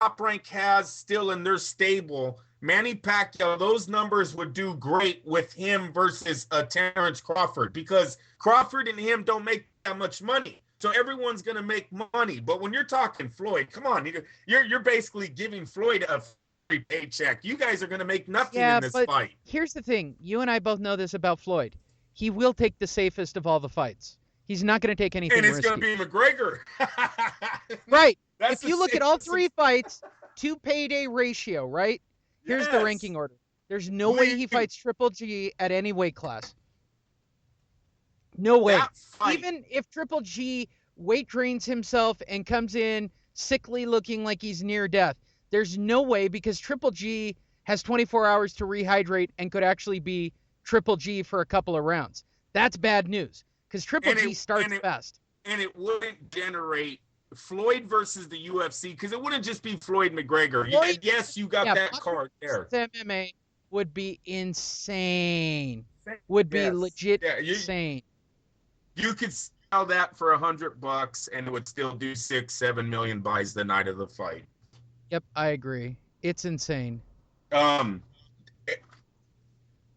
Top Rank has still in their stable, Manny Pacquiao, those numbers would do great with him versus Terrence Crawford, because Crawford and him don't make that much money. So everyone's going to make money. But when you're talking Floyd, come on, you're basically giving Floyd a free paycheck. You guys are going to make nothing in this fight. Here's the thing. You and I both know this about Floyd. He will take the safest of all the fights. He's not going to take anything risky. And it's going to be McGregor. Right. If you look at all three fights, 2 payday ratio, right? Here's the ranking order. There's no way he fights Triple G at any weight class. No way. Even if Triple G weight drains himself and comes in sickly looking like he's near death, there's no way, because Triple G has 24 hours to rehydrate and could actually be Triple G for a couple of rounds. That's bad news, because Triple G starts fast. And it wouldn't generate Floyd versus the UFC, because it wouldn't just be Floyd McGregor. Yes, you got that card there. MMA would be insane. Would be legit insane. You could sell that for $100 and it would still do 6-7 million buys the night of the fight. Yep, I agree. It's insane.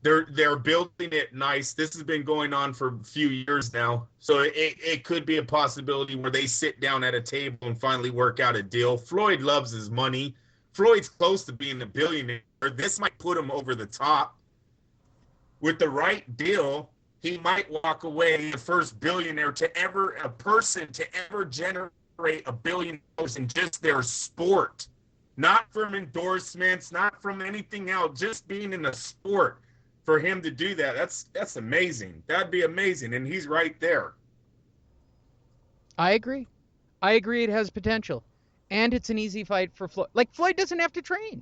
They're building it nice. This has been going on for a few years now, so it could be a possibility where they sit down at a table and finally work out a deal. Floyd loves his money. Floyd's close to being a billionaire. This might put him over the top. With the right deal, he might walk away the first billionaire a person to ever generate $1 billion in just their sport. Not from endorsements, not from anything else, just being in a sport. For him to do that, that's amazing. That'd be amazing, and he's right there. I agree. It has potential, and it's an easy fight for Floyd. Like, Floyd doesn't have to train.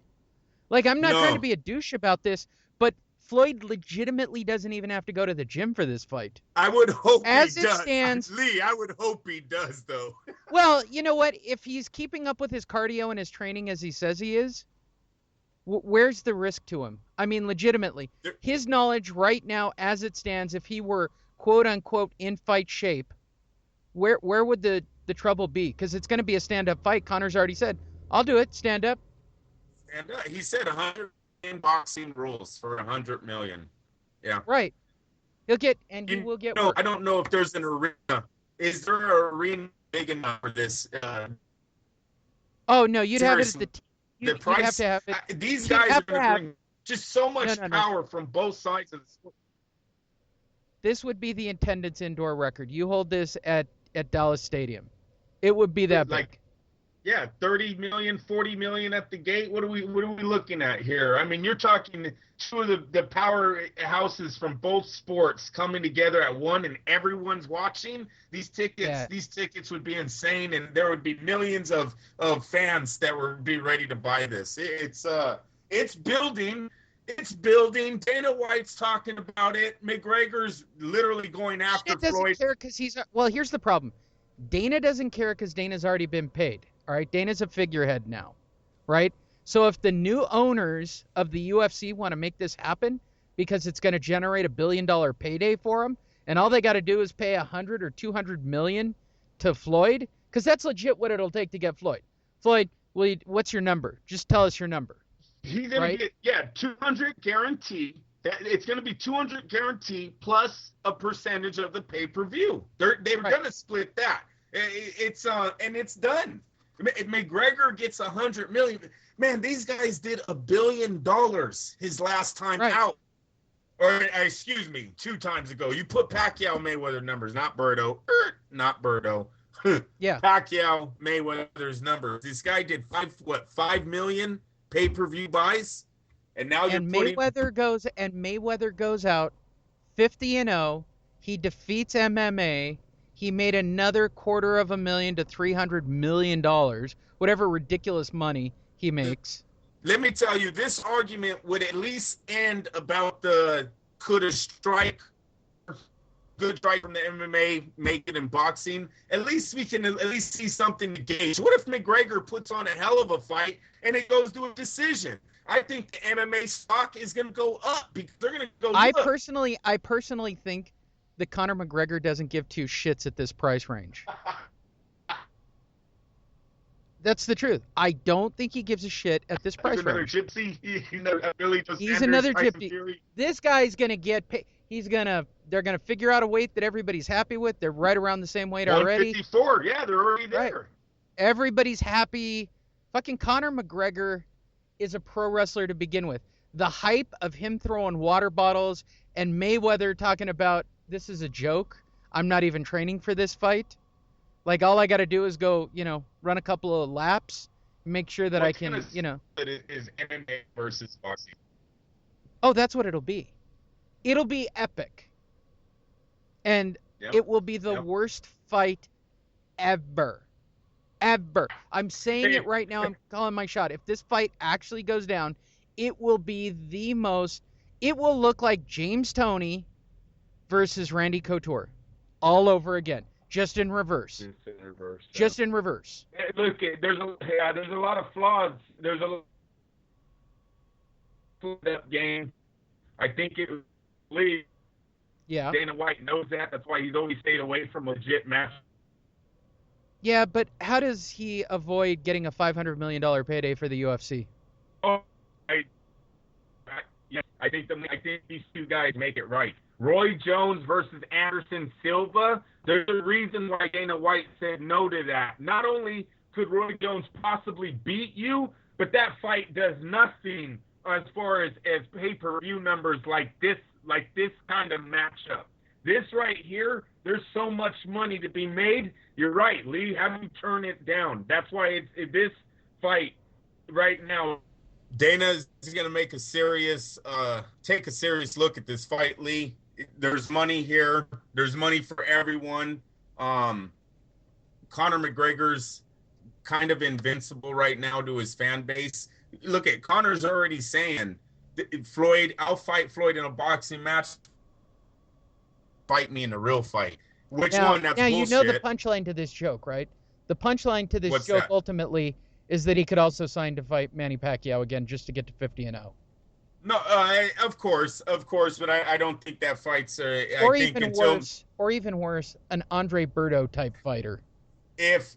Like, I'm not trying to be a douche about this, but Floyd legitimately doesn't even have to go to the gym for this fight. I would hope he does. Stands, Lee, I would hope he does, though. Well, you know what? If he's keeping up with his cardio and his training as he says he is, where's the risk to him? I mean, legitimately, his knowledge right now, as it stands, if he were quote unquote in fight shape, where would the trouble be? Because it's going to be a stand-up fight. Conor's already said, "I'll do it. Stand up." Stand up. He said 100 million boxing rules for 100 million. Yeah. Right. He will get. No, I don't know if there's an arena. Is there an arena big enough for this? Oh no, you'd seriously. have it at the. The price, have to have it. These guys are going to bring just so much power from both sides of the sport. This would be the attendance indoor record. You hold this at Dallas Stadium. It would be that big. Yeah, 30 million, 40 million at the gate. What are we looking at here? I mean, you're talking two of the powerhouses from both sports coming together at one, and everyone's watching. These tickets would be insane, and there would be millions of fans that would be ready to buy this. It's building. It's building. Dana White's talking about it. McGregor's literally going after Floyd. Care because here's the problem. Dana doesn't care because Dana's already been paid. All right, Dana's a figurehead now, right? So if the new owners of the UFC want to make this happen because it's going to generate $1 billion payday for them, and all they got to do is pay 100 or 200 million to Floyd, because that's legit what it'll take to get Floyd. Floyd, what's your number? Just tell us your number. He's going to get 200 guarantee. It's going to be 200 guarantee plus a percentage of the pay-per-view. They're going to split that. It's and it's done. McGregor gets 100 million. Man, these guys did $1 billion his last time out. Or excuse me, 2 times ago. You put Pacquiao Mayweather numbers, not Berto. Not Berto. Yeah. Pacquiao Mayweather's numbers. This guy did 5 million pay-per-view buys, and now Mayweather goes out 50-0. He defeats MMA. He made another $250,000 to $300 million, whatever ridiculous money he makes. Let me tell you, this argument would at least end about the good strike from the MMA, make it in boxing. At least we can see something to gauge. What if McGregor puts on a hell of a fight and it goes to a decision? I think the MMA stock is going to go up because they're going to go. I personally think that Conor McGregor doesn't give 2 shits at this price range. That's the truth. I don't think he gives a shit at this price another range. gypsy. Billy just He's Sanders, another Tyson gypsy. Fury. This guy's gonna get paid. They're gonna figure out a weight that everybody's happy with. They're right around the same weight already. 154. Yeah, they're already there. Right. Everybody's happy. Fucking Conor McGregor is a pro wrestler to begin with. The hype of him throwing water bottles and Mayweather talking about this is a joke. I'm not even training for this fight. Like, all I got to do is go, run a couple of laps, make sure that I can, It is MMA versus boxing. Oh, that's what it'll be. It'll be epic. And it will be the worst fight ever. Ever. I'm saying it right now. I'm calling my shot. If this fight actually goes down, it will be it will look like James Toney versus Randy Couture all over again. Just in reverse. Just in reverse. Look, there's a lot of flaws. There's a that game. I think it was Dana White knows that. That's why he's always stayed away from legit matches. Yeah, but how does he avoid getting a $500 million payday for the UFC? Oh, I think these two guys make it right. Roy Jones versus Anderson Silva. There's a reason why Dana White said no to that. Not only could Roy Jones possibly beat you, but that fight does nothing as far as pay-per-view numbers like this kind of matchup. This right here, there's so much money to be made. You're right, Lee. How do you turn it down? That's why this fight right now. Dana's going to make take a serious look at this fight, Lee. There's money here. There's money for everyone. Conor McGregor's kind of invincible right now to his fan base. Look at Conor's already saying, I'll fight Floyd in a boxing match. Fight me in a real fight. Which one? That's bullshit. You know the punchline to this joke, right? The punchline to this joke ultimately is that he could also sign to fight Manny Pacquiao again just to get to 50-0. No, of course, but I don't think that fight's. Or even worse, an Andre Berto type fighter. If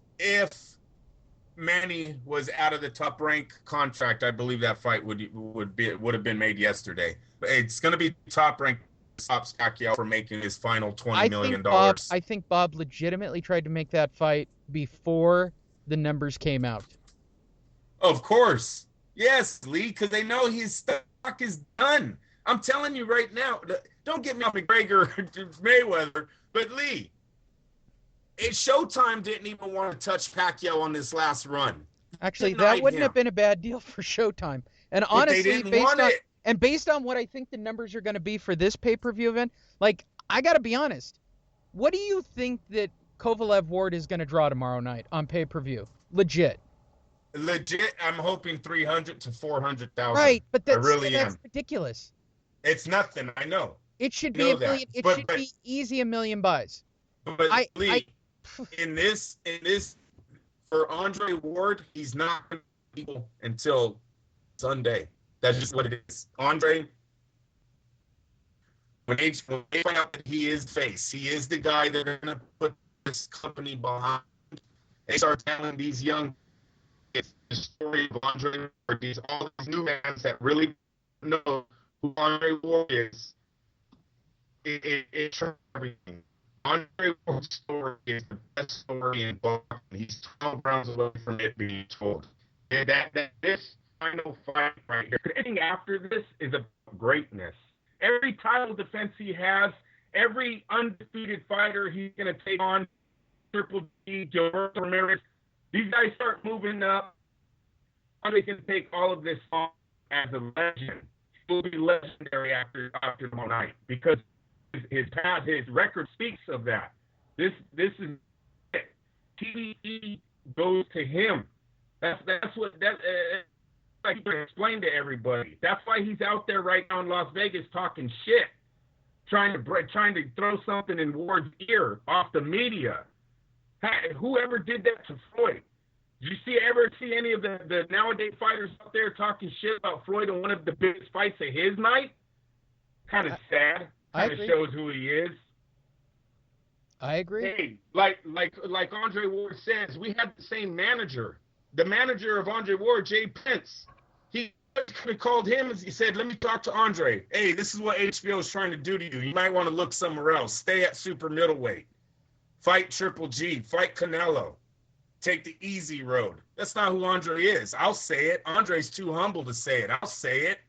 Manny was out of the Top Rank contract, I believe that fight would have been made yesterday. But it's going to be Top Rank. Stops Pacquiao from making his final $20 million. I think Bob legitimately tried to make that fight before the numbers came out. Of course. Yes, Lee, because they know his stock is done. I'm telling you right now, don't get me on McGregor Mayweather, but Lee, Showtime didn't even want to touch Pacquiao on this last run. Actually, that wouldn't have been a bad deal for Showtime. And honestly, based on what I think the numbers are going to be for this pay-per-view event, like, I got to be honest, what do you think that Kovalev Ward is going to draw tomorrow night on pay-per-view? Legit, I'm hoping 300 to 400,000. Right, but that's ridiculous. It's nothing, I know. It should be be easy $1 million buys. But Lee, in this for Andre Ward, he's not going to be able until Sunday. That's just what it is. Andre, when they find out that he is face, he is the guy that are going to put this company behind. They start telling these young kids the story of Andre Ward. All these new fans that really know who Andre Ward is. It turns everything. Andre Ward's story is the best story in boxing. He's 12 rounds away from it being told. And this final fight right here, anything after this is a greatness. Every title defense he has, every undefeated fighter he's going to take on, Triple G, Gilberto Ramirez, these guys start moving up. Andre's going to take all of this on as a legend. He will be legendary after tomorrow night because his record speaks of that. This is it. TVE goes to him. That's what that. I can explain to everybody. That's why he's out there right now in Las Vegas talking shit, trying to throw something in Ward's ear off the media. Hey, whoever did that to Floyd? Did you ever see any of the nowadays fighters out there talking shit about Floyd in one of the biggest fights of his night? Kind of sad. Kind of shows who he is. I agree. Hey, like Andre Ward says, we had the same manager. the manager of Andre Ward, Jay Pence, he could have called him and he said, let me talk to Andre. Hey, this is what HBO is trying to do to you. You might want to look somewhere else. Stay at super middleweight. Fight Triple G. Fight Canelo. Take the easy road. That's not who Andre is. I'll say it. Andre's too humble to say it. I'll say it.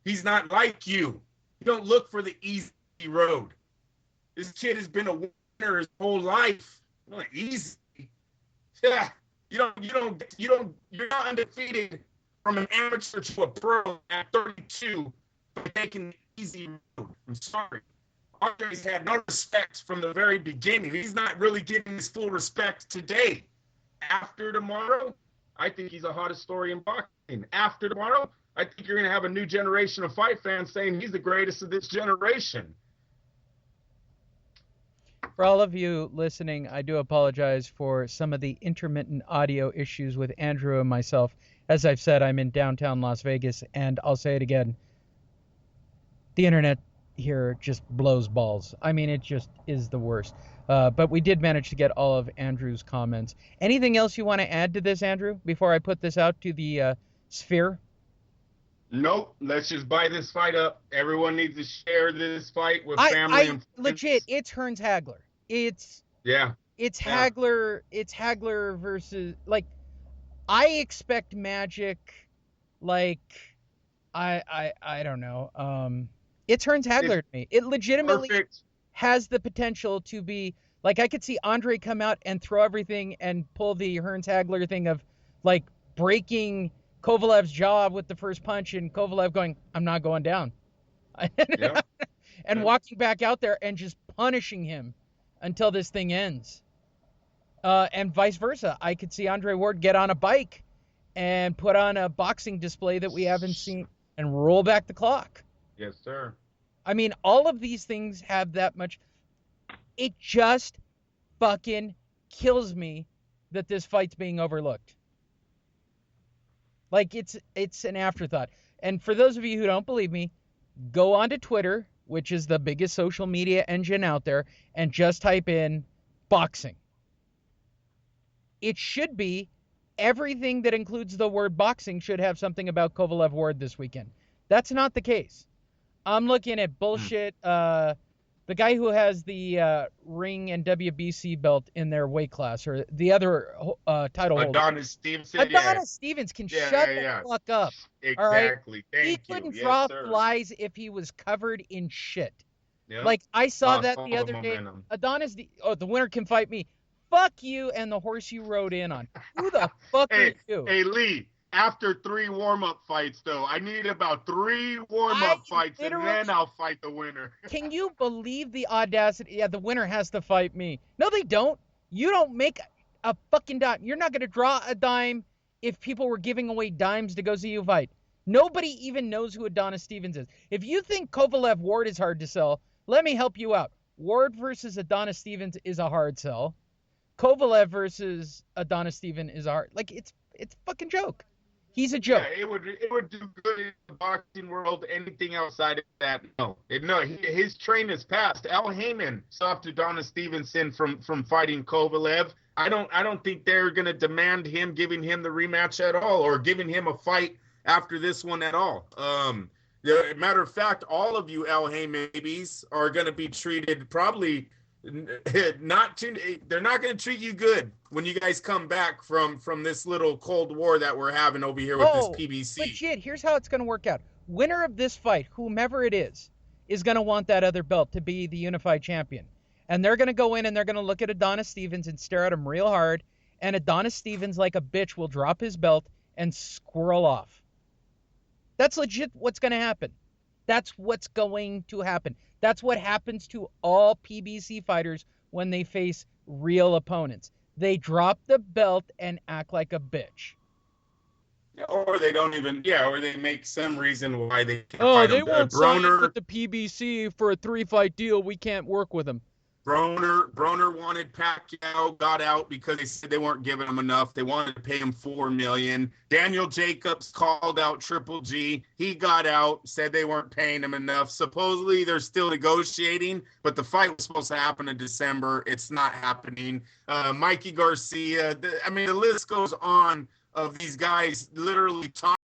He's not like you. You don't look for the easy road. This kid has been a winner his whole life. Not easy. Yeah. You're not undefeated from an amateur to a pro at 32 by taking the easy road. I'm sorry. Andre's had no respect from the very beginning. He's not really getting his full respect today. After tomorrow, I think he's the hottest story in boxing. After tomorrow, I think you're going to have a new generation of fight fans saying he's the greatest of this generation. For all of you listening, I do apologize for some of the intermittent audio issues with Andrew and myself. As I've said, I'm in downtown Las Vegas, and I'll say it again. The internet here just blows balls. I mean, it just is the worst. But we did manage to get all of Andrew's comments. Anything else you want to add to this, Andrew, before I put this out to the sphere? Nope. Let's just buy this fight up. Everyone needs to share this fight with family and friends. Legit, it's Hearns Hagler. It's Hagler. It's Hagler versus, like, I expect magic. Like, I don't know. It's Hearns Hagler to me. It legitimately has the potential to be, like, I could see Andre come out and throw everything and pull the Hearns Hagler thing of, like, breaking Kovalev's jaw with the first punch and Kovalev going, I'm not going down. And walking back out there and just punishing him until this thing ends. And vice versa. I could see Andre Ward get on a bike and put on a boxing display that we haven't seen and roll back the clock. Yes, sir. I mean, all of these things have that much. It just fucking kills me that this fight's being overlooked. Like, it's an afterthought. And for those of you who don't believe me, go onto Twitter, which is the biggest social media engine out there, and just type in boxing. It should be everything that includes the word boxing should have something about Kovalev Ward this weekend. That's not the case. I'm looking at bullshit. The guy who has the ring and WBC belt in their weight class, or the other title holder. Adonis Stevenson. Adonis Stevens can shut the fuck up. Exactly. All right? Thank you. He couldn't draw flies if he was covered in shit. Yep. Like, I saw that the other day. Adonis, the winner can fight me. Fuck you and the horse you rode in on. Who the fuck are you? Hey, Lee. After 3 warm-up fights, though, I need about 3 warm-up fights, and then I'll fight the winner. Can you believe the audacity? Yeah, the winner has to fight me. No, they don't. You don't make a fucking dime. You're not going to draw a dime if people were giving away dimes to go see you fight. Nobody even knows who Adonis Stevens is. If you think Kovalev Ward is hard to sell, let me help you out. Ward versus Adonis Stevens is a hard sell. Kovalev versus Adonis Stevens is a hard. Like, it's a fucking joke. He's a joke. Yeah, it would do good in the boxing world. Anything outside of that, no. His train is passed. Al Heyman stopped Adonis Stevenson from fighting Kovalev. I don't think they're gonna demand him giving him the rematch at all, or giving him a fight after this one at all. Matter of fact, all of you Al Heyman babies are gonna be treated probably they're not going to treat you good when you guys come back from this little Cold War that we're having over here with this PBC. But shit, here's how it's going to work out. Winner of this fight, whomever it is going to want that other belt to be the unified champion. And they're going to go in and they're going to look at Adonis Stevens and stare at him real hard. And Adonis Stevens, like a bitch, will drop his belt and squirrel off. That's legit what's going to happen. That's what's going to happen. That's what happens to all PBC fighters when they face real opponents. They drop the belt and act like a bitch. Or they don't even, or they make some reason why they can't fight they won't sign with the PBC for a 3-fight deal. We can't work with them. Broner wanted Pacquiao, got out because they said they weren't giving him enough. They wanted to pay him $4 million. Daniel Jacobs called out Triple G. He got out, said they weren't paying him enough. Supposedly they're still negotiating, but the fight was supposed to happen in December. It's not happening. Mikey Garcia. The list goes on of these guys literally talking